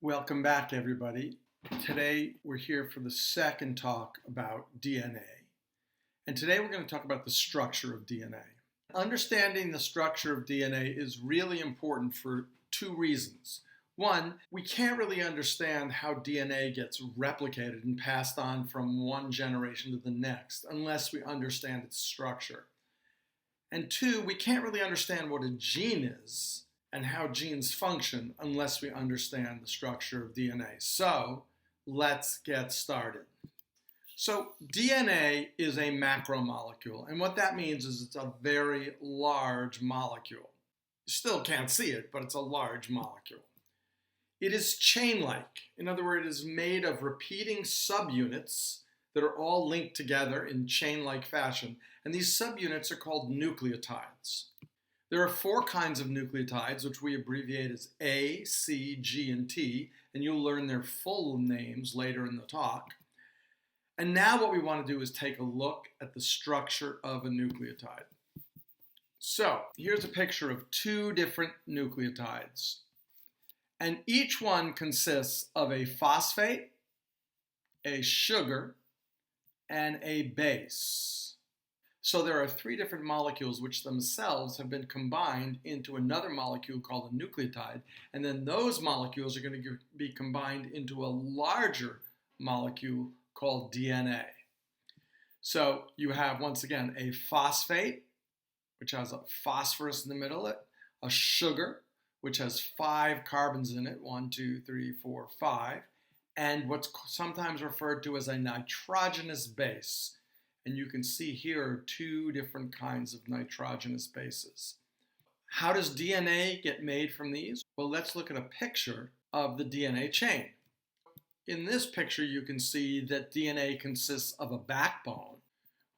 Welcome back, everybody. Today we're here for the second talk about DNA. And today we're going to talk about the structure of DNA. Understanding the structure of DNA is really important for two reasons. One, we can't really understand how DNA gets replicated and passed on from one generation to the next unless we understand its structure. And two, we can't really understand what a gene is and how genes function unless we understand the structure of DNA. So let's get started. So DNA is a macromolecule, and what that means is it's a very large molecule. You still can't see it, but it's a large molecule. It is chain-like. In other words, it is made of repeating subunits that are all linked together in chain-like fashion, and these subunits are called nucleotides. There are four kinds of nucleotides, which we abbreviate as A, C, G, and T, and you'll learn their full names later in the talk. And now what we want to do is take a look at the structure of a nucleotide. So here's a picture of two different nucleotides, and each one consists of a phosphate, a sugar, and a base. So there are three different molecules which themselves have been combined into another molecule called a nucleotide, and then those molecules are going to be combined into a larger molecule called DNA. So you have, once again, a phosphate, which has a phosphorus in the middle of it, a sugar, which has 5 carbons in it, 1, 2, 3, 4, 5, and what's sometimes referred to as a nitrogenous base. And you can see here are two different kinds of nitrogenous bases. How does DNA get made from these? Well, let's look at a picture of the DNA chain. In this picture, you can see that DNA consists of a backbone,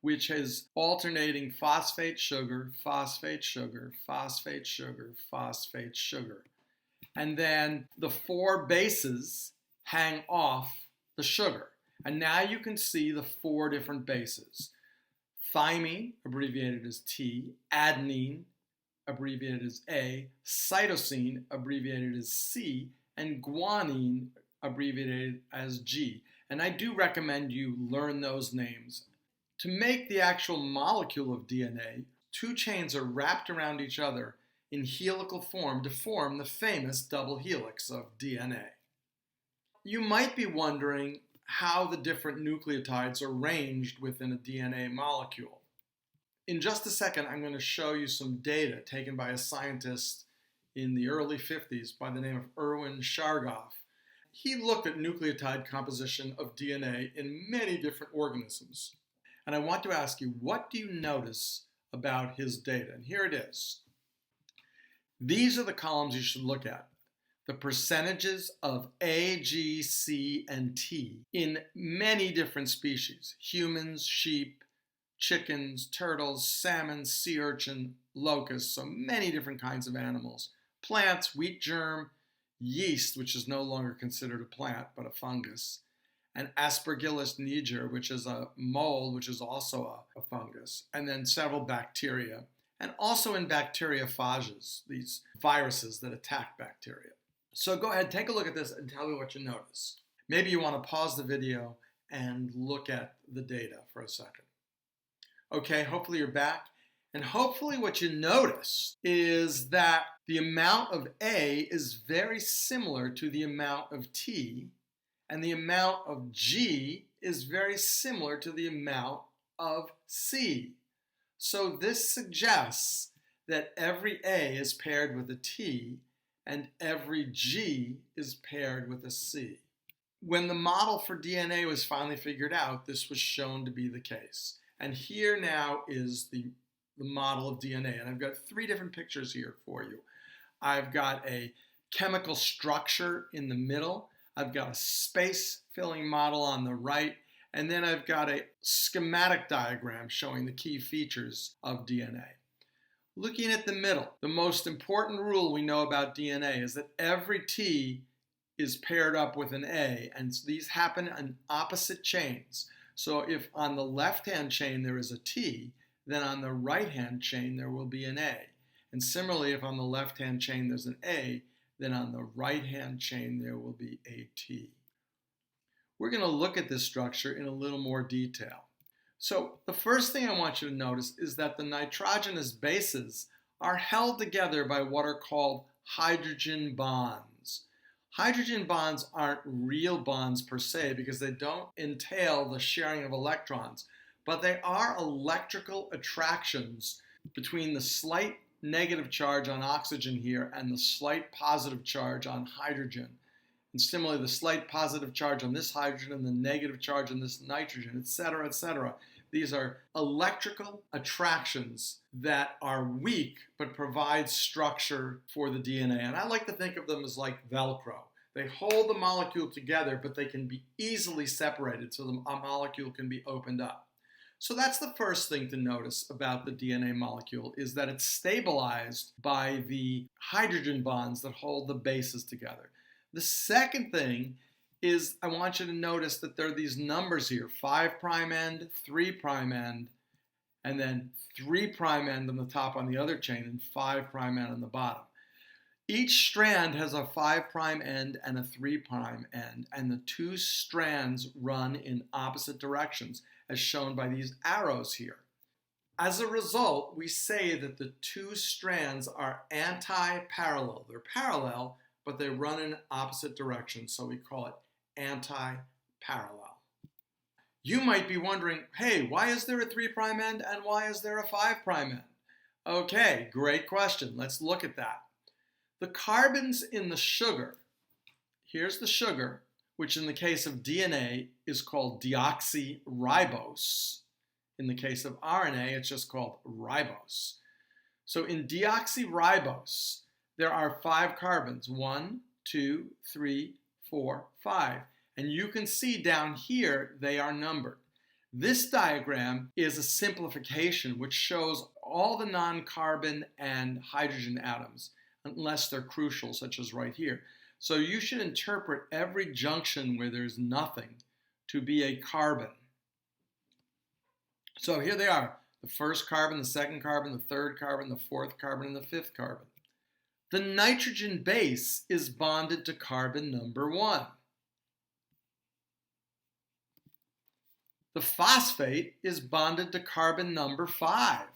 which is alternating phosphate, sugar, phosphate, sugar, phosphate, sugar, phosphate, sugar. And then the 4 bases hang off the sugar. And now you can see the 4 different bases. Thymine, abbreviated as T, adenine, abbreviated as A, cytosine, abbreviated as C, and guanine, abbreviated as G. And I do recommend you learn those names. To make the actual molecule of DNA, 2 chains are wrapped around each other in helical form to form the famous double helix of DNA. You might be wondering how the different nucleotides are arranged within a DNA molecule. In just a second, I'm going to show you some data taken by a scientist in the early 50s by the name of Erwin Chargaff. He looked at nucleotide composition of DNA in many different organisms. And I want to ask you, what do you notice about his data? And here it is. These are the columns you should look at. The percentages of A, G, C, and T in many different species. Humans, sheep, chickens, turtles, salmon, sea urchin, locusts, so many different kinds of animals. Plants, wheat germ, yeast, which is no longer considered a plant, but a fungus, and Aspergillus niger, which is a mold, which is also a fungus, and then several bacteria, and also in bacteriophages, these viruses that attack bacteria. So go ahead, take a look at this and tell me what you notice. Maybe you want to pause the video and look at the data for a second. Okay, hopefully you're back. And hopefully what you notice is that the amount of A is very similar to the amount of T, and the amount of G is very similar to the amount of C. So this suggests that every A is paired with a T, and every G is paired with a C. When the model for DNA was finally figured out, this was shown to be the case. And here now is the model of DNA. And I've got 3 different pictures here for you. I've got a chemical structure in the middle. I've got a space-filling model on the right. And then I've got a schematic diagram showing the key features of DNA. Looking at the middle, the most important rule we know about DNA is that every T is paired up with an A, and these happen in opposite chains. So if on the left-hand chain there is a T, then on the right-hand chain there will be an A. And similarly, if on the left-hand chain there's an A, then on the right-hand chain there will be a T. We're going to look at this structure in a little more detail. So the first thing I want you to notice is that the nitrogenous bases are held together by what are called hydrogen bonds. Hydrogen bonds aren't real bonds per se because they don't entail the sharing of electrons, but they are electrical attractions between the slight negative charge on oxygen here and the slight positive charge on hydrogen. And similarly, the slight positive charge on this hydrogen and the negative charge on this nitrogen, etc., etc. These are electrical attractions that are weak but provide structure for the DNA. And I like to think of them as like Velcro. They hold the molecule together, but they can be easily separated so the molecule can be opened up. So that's the first thing to notice about the DNA molecule, is that it's stabilized by the hydrogen bonds that hold the bases together. The second thing is I want you to notice that there are these numbers here, 5' end, 3' end, and then 3' end on the top on the other chain and 5' end on the bottom. Each strand has a 5' end and a 3' end, and the two strands run in opposite directions, as shown by these arrows here. As a result, we say that the two strands are antiparallel. They're parallel, but they run in opposite directions, so we call it antiparallel. You might be wondering, hey, why is there a 3' end and why is there a 5' end? Okay, great question. Let's look at that. The carbons in the sugar, here's the sugar, which in the case of DNA is called deoxyribose. In the case of RNA, it's just called ribose. So in deoxyribose, there are 5 carbons, 1, 2, 3, 4, 5. And you can see down here they are numbered. This diagram is a simplification which shows all the non-carbon and hydrogen atoms, unless they're crucial, such as right here. So you should interpret every junction where there's nothing to be a carbon. So here they are, the first carbon, the second carbon, the third carbon, the fourth carbon, and the fifth carbon. The nitrogen base is bonded to carbon number 1. The phosphate is bonded to carbon number 5.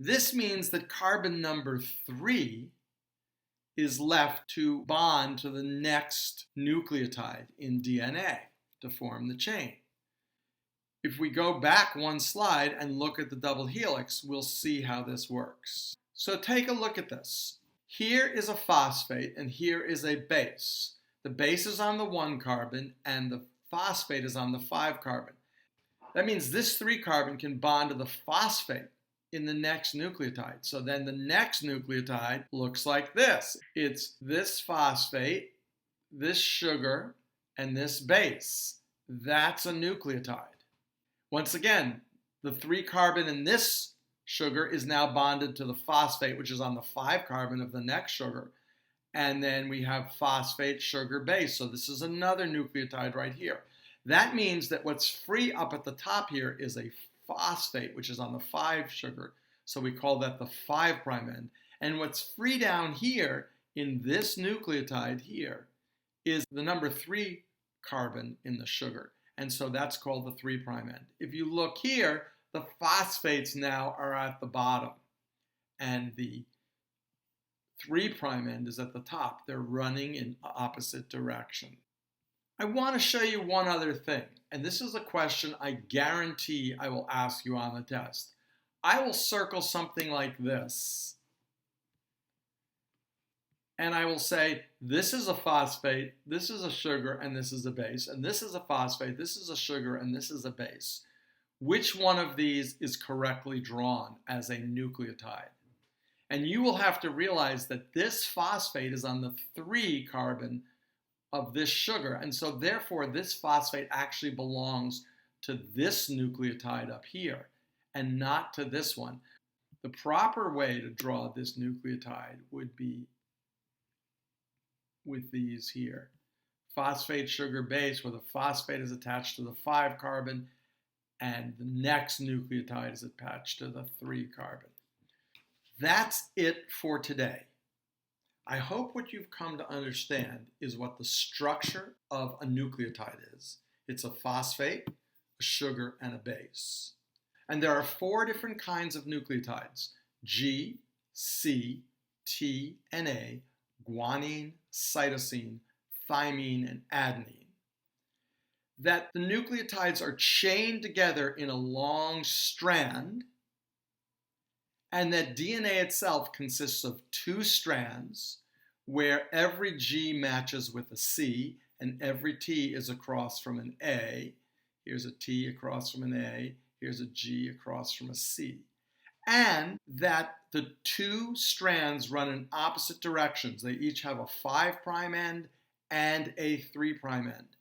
This means that carbon number 3 is left to bond to the next nucleotide in DNA to form the chain. If we go back one slide and look at the double helix, we'll see how this works. So take a look at this. Here is a phosphate and here is a base. The base is on the 1 carbon and the phosphate is on the 5 carbon. That means this 3 carbon can bond to the phosphate in the next nucleotide. So then the next nucleotide looks like this. It's this phosphate, this sugar, and this base. That's a nucleotide. Once again, the 3 carbon in this sugar is now bonded to the phosphate, which is on the 5 carbon of the next sugar. And then we have phosphate, sugar, base. So this is another nucleotide right here. That means that what's free up at the top here is a phosphate, which is on the 5 sugar. So we call that the 5' end. And what's free down here in this nucleotide here is the number 3 carbon in the sugar. And so that's called the 3' end. If you look here, the phosphates now are at the bottom. And the 3' end is at the top. They're running in opposite direction. I want to show you one other thing, and this is a question I guarantee I will ask you on the test. I will circle something like this, and I will say, this is a phosphate, this is a sugar, and this is a base, and this is a phosphate, this is a sugar, and this is a base. Which one of these is correctly drawn as a nucleotide? And you will have to realize that this phosphate is on the 3 carbon of this sugar, and so therefore this phosphate actually belongs to this nucleotide up here and not to this one. The proper way to draw this nucleotide would be with these here. Phosphate, sugar, base, where the phosphate is attached to the 5 carbon and the next nucleotide is attached to the 3 carbon. That's it for today. I hope what you've come to understand is what the structure of a nucleotide is. It's a phosphate, a sugar, and a base. And there are 4 different kinds of nucleotides: G, C, T, and A, guanine, cytosine, thymine, and adenine. That the nucleotides are chained together in a long strand, and that DNA itself consists of 2 strands, where every G matches with a C and every T is across from an A. Here's a T across from an A. Here's a G across from a C. And that the 2 strands run in opposite directions. They each have a 5' end and a 3' end.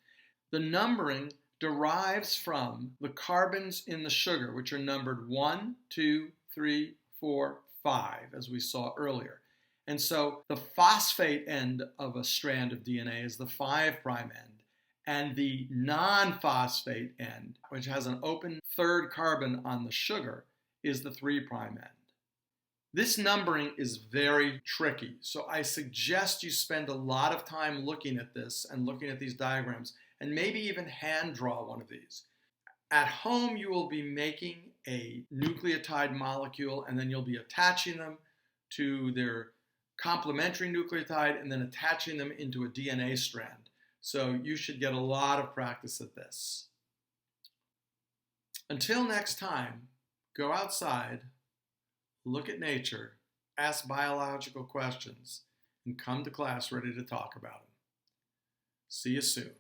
The numbering derives from the carbons in the sugar, which are numbered 1, 2, 3, 4, 5, as we saw earlier. And so the phosphate end of a strand of DNA is the 5' end, and the non-phosphate end, which has an open 3rd carbon on the sugar, is the 3' end. This numbering is very tricky, so I suggest you spend a lot of time looking at this and looking at these diagrams, and maybe even hand draw one of these. At home, you will be making a nucleotide molecule, and then you'll be attaching them to their complementary nucleotide and then attaching them into a DNA strand. So you should get a lot of practice at this. Until next time, go outside, look at nature, ask biological questions, and come to class ready to talk about them. See you soon.